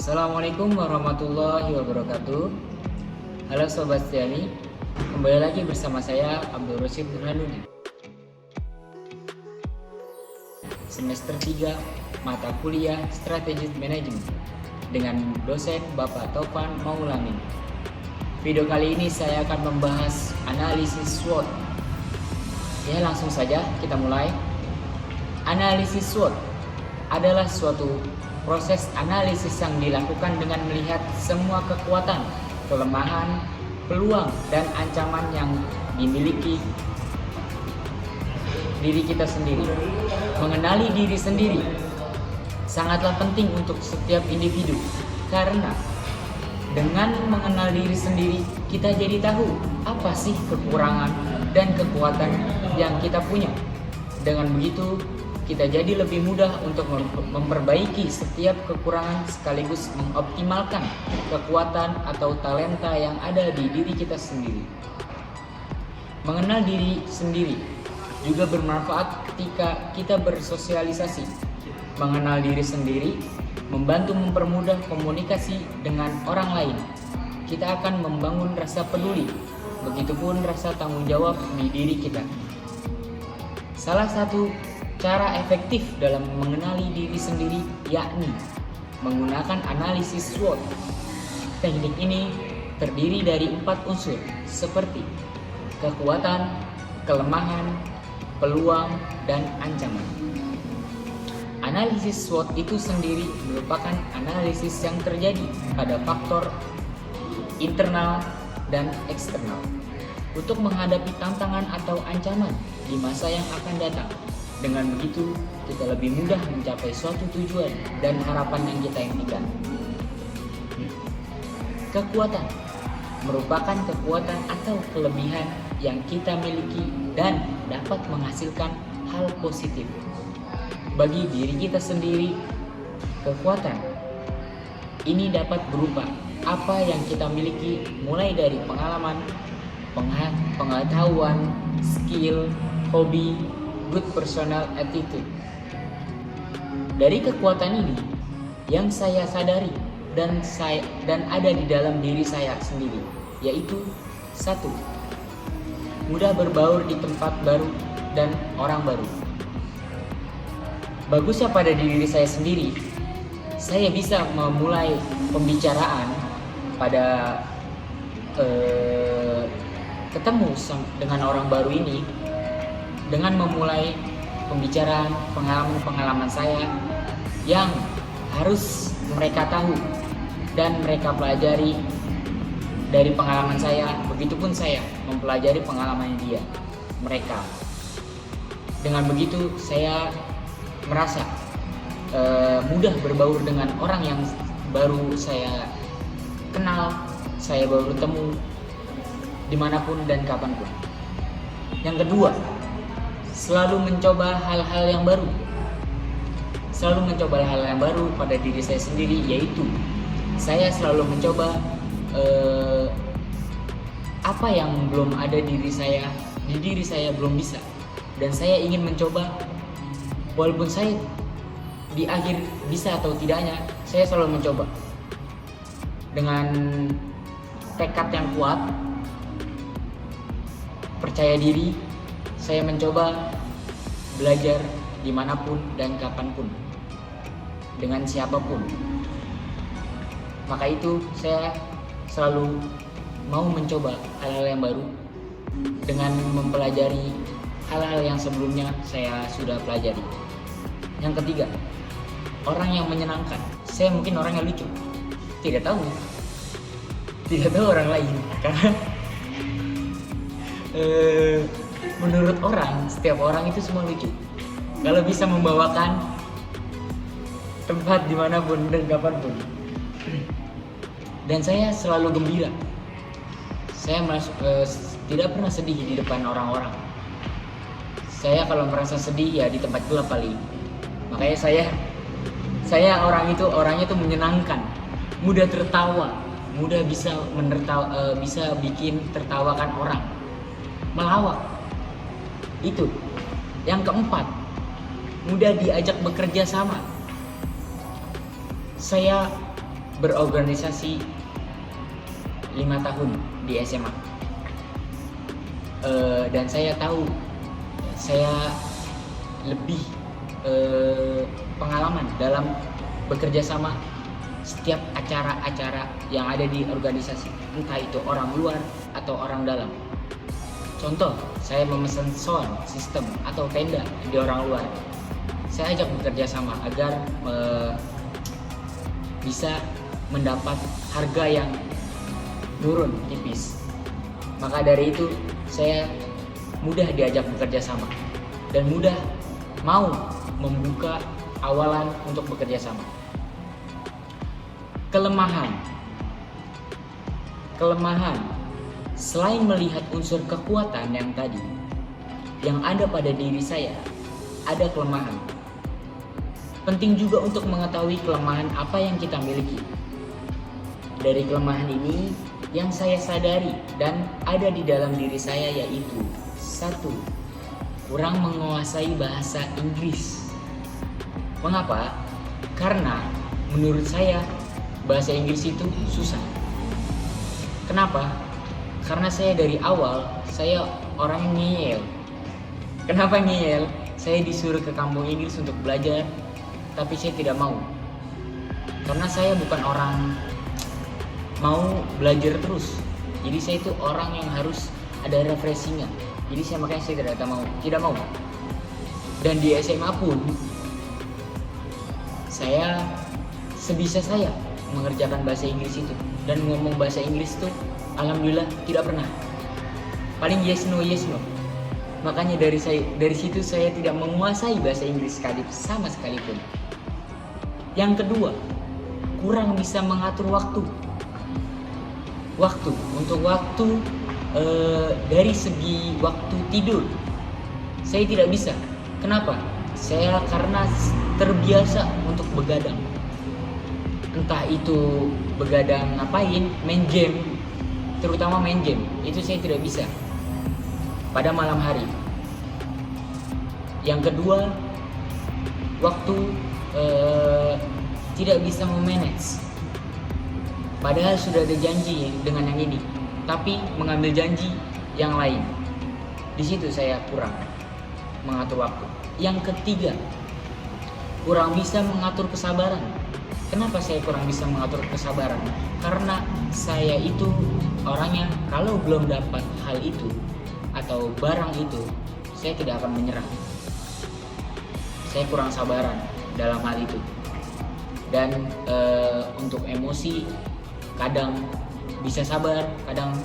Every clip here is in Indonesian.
Assalamualaikum warahmatullahi wabarakatuh. Halo Sobat Setiani, kembali lagi bersama saya Abdul Rosyid Burhanuddin. Semester 3 mata kuliah Strategic Management dengan dosen Bapak Taufan Maulamin. Video kali ini saya akan membahas analisis SWOT. Ya, langsung saja kita mulai. Analisis SWOT adalah suatu proses analisis yang dilakukan dengan melihat semua kekuatan, kelemahan, peluang, dan ancaman yang dimiliki diri kita sendiri. Mengenali diri sendiri sangatlah penting untuk setiap individu, karena dengan mengenal diri sendiri, kita jadi tahu apa sih kekurangan dan kekuatan yang kita punya. Dengan begitu, kita jadi lebih mudah untuk memperbaiki setiap kekurangan sekaligus mengoptimalkan kekuatan atau talenta yang ada di diri kita sendiri. Mengenal diri sendiri juga bermanfaat ketika kita bersosialisasi. Mengenal diri sendiri membantu mempermudah komunikasi dengan orang lain. Kita akan membangun rasa peduli, begitupun rasa tanggung jawab di diri kita. Salah satu cara efektif dalam mengenali diri sendiri yakni menggunakan analisis SWOT. Teknik ini terdiri dari 4 unsur seperti kekuatan, kelemahan, peluang, dan ancaman. Analisis SWOT itu sendiri merupakan analisis yang terjadi pada faktor internal dan eksternal untuk menghadapi tantangan atau ancaman di masa yang akan datang. Dengan begitu, kita lebih mudah mencapai suatu tujuan dan harapan yang kita impikan. Kekuatan merupakan kekuatan atau kelebihan yang kita miliki dan dapat menghasilkan hal positif bagi diri kita sendiri. Kekuatan ini dapat berupa apa yang kita miliki, mulai dari pengalaman, pengetahuan, skill, hobi, good personal attitude. Dari kekuatan ini yang saya sadari dan ada di dalam diri saya sendiri, yaitu 1. Mudah berbaur di tempat baru dan orang baru. Bagusnya pada diri saya sendiri, saya bisa memulai pembicaraan pada ketemu dengan orang baru ini dengan memulai pembicaraan pengalaman saya yang harus mereka tahu dan mereka pelajari dari pengalaman saya. Begitupun saya mempelajari pengalaman mereka. Dengan begitu saya merasa mudah berbaur dengan orang yang baru saya kenal, saya baru temu dimanapun dan kapanpun. Yang kedua, selalu mencoba hal-hal yang baru. Selalu mencoba hal yang baru pada diri saya sendiri, yaitu saya selalu mencoba apa yang belum ada di diri saya belum bisa, dan saya ingin mencoba. Walaupun saya di akhir bisa atau tidaknya, saya selalu mencoba dengan tekad yang kuat, percaya diri. Saya mencoba belajar dimanapun dan kapanpun, dengan siapapun. Maka itu saya selalu mau mencoba hal-hal yang baru dengan mempelajari hal-hal yang sebelumnya saya sudah pelajari. Yang ketiga, orang yang menyenangkan. Saya mungkin orang yang lucu, tidak tahu orang lain, karena menurut orang, setiap orang itu semua lucu. Kalau bisa membawakan tempat dimanapun dan kapanpun. Dan saya selalu gembira. Saya tidak pernah sedih di depan orang-orang. Saya kalau merasa sedih ya di tempat gelap paling. Makanya saya orangnya tuh menyenangkan, mudah tertawa, mudah bisa bikin tertawakan orang, melawak. Itu. Yang keempat, mudah diajak bekerja sama. Saya berorganisasi 5 tahun di SMA. Dan saya tahu saya lebih pengalaman dalam bekerja sama setiap acara-acara yang ada di organisasi, entah itu orang luar atau orang dalam. Contoh, saya memesan sound system atau tenda di orang luar, saya ajak bekerja sama agar bisa mendapat harga yang turun tipis. Maka dari itu saya mudah diajak bekerja sama dan mudah mau membuka awalan untuk bekerja sama. Kelemahan. Selain melihat unsur kekuatan yang tadi yang ada pada diri saya, ada kelemahan. Penting juga untuk mengetahui kelemahan apa yang kita miliki. Dari kelemahan ini yang saya sadari dan ada di dalam diri saya yaitu 1. Kurang menguasai bahasa Inggris. Mengapa? Karena menurut saya bahasa Inggris itu susah. Kenapa? Karena saya dari awal saya orang ngeyel. Kenapa ngeyel? Saya disuruh ke kampung Inggris untuk belajar, tapi saya tidak mau. Karena saya bukan orang mau belajar terus. Jadi saya itu orang yang harus ada refreshingnya. Jadi makanya saya tidak mau. Dan di SMA pun saya sebisa saya mengerjakan bahasa Inggris itu, dan ngomong bahasa Inggris itu alhamdulillah tidak pernah. Paling yes no. Makanya dari situ saya tidak menguasai bahasa Inggris sama sekalipun. Yang kedua, kurang bisa mengatur waktu. Dari segi waktu tidur saya tidak bisa. Kenapa? Saya karena terbiasa untuk begadang. Entah itu begadang ngapain, main game, terutama main game, itu saya tidak bisa pada malam hari. Yang kedua, waktu tidak bisa memanage. Padahal sudah ada janji dengan yang ini, tapi mengambil janji yang lain. Di situ saya kurang mengatur waktu. Yang ketiga, kurang bisa mengatur kesabaran. Kenapa saya kurang bisa mengatur kesabaran? Karena saya itu orangnya kalau belum dapat hal itu atau barang itu, saya tidak akan menyerah. Saya kurang sabaran dalam hal itu. Dan untuk emosi kadang bisa sabar, kadang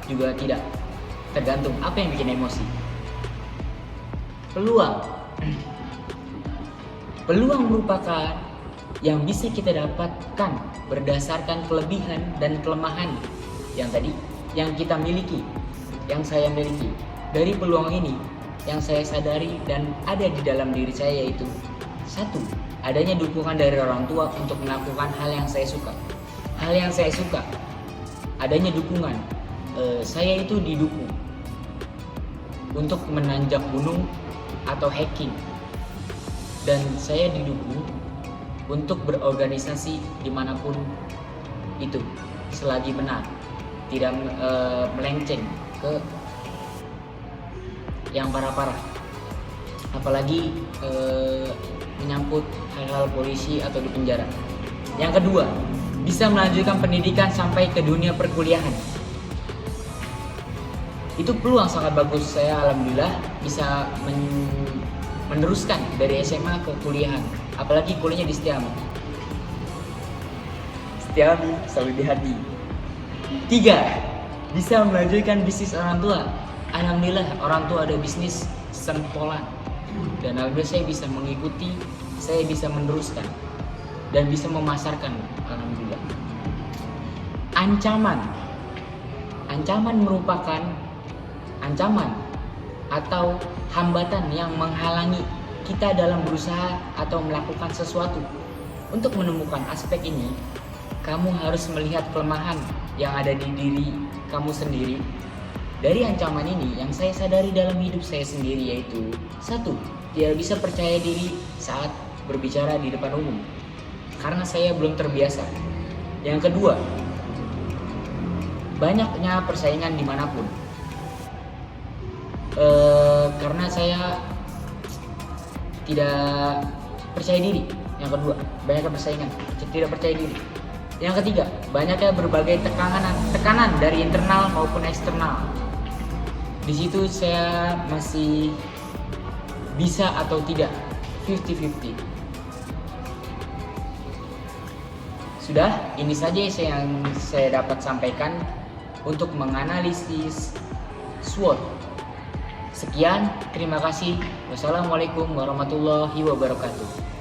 juga tidak. Tergantung apa yang bikin emosi. Peluang merupakan yang bisa kita dapatkan berdasarkan kelebihan dan kelemahan yang tadi yang kita miliki, yang saya miliki. Dari peluang ini yang saya sadari dan ada di dalam diri saya yaitu 1. Adanya dukungan dari orang tua untuk melakukan hal yang saya suka. Adanya dukungan. Saya itu didukung untuk menanjak gunung atau hiking, dan saya didukung untuk berorganisasi dimanapun itu selagi benar, tidak melenceng ke yang parah-parah, apalagi menyangkut hal-hal polisi atau di penjara. Yang kedua, bisa melanjutkan pendidikan sampai ke dunia perkuliahan. Itu peluang sangat bagus. Saya alhamdulillah bisa meneruskan dari SMA ke kuliahan, apalagi kuliahnya di Setiami selalu di hati. 3. Bisa melanjutkan bisnis orang tua. Alhamdulillah orang tua ada bisnis sempolan, dan alhamdulillah saya bisa mengikuti, saya bisa meneruskan dan bisa memasarkan, alhamdulillah. Ancaman merupakan ancaman atau hambatan yang menghalangi kita dalam berusaha atau melakukan sesuatu. Untuk menemukan aspek ini, kamu harus melihat kelemahan yang ada di diri kamu sendiri. Dari ancaman ini yang saya sadari dalam hidup saya sendiri yaitu 1. Tidak bisa percaya diri saat berbicara di depan umum karena saya belum terbiasa. Yang kedua, banyaknya persaingan dimanapun. Karena saya tidak percaya diri. Yang kedua, banyaknya persaingan, tidak percaya diri. Yang ketiga, banyaknya berbagai tekanan dari internal maupun eksternal. Di situ saya masih bisa atau tidak 50-50. Sudah, ini saja yang saya dapat sampaikan untuk menganalisis SWOT. Sekian, terima kasih. Wassalamualaikum warahmatullahi wabarakatuh.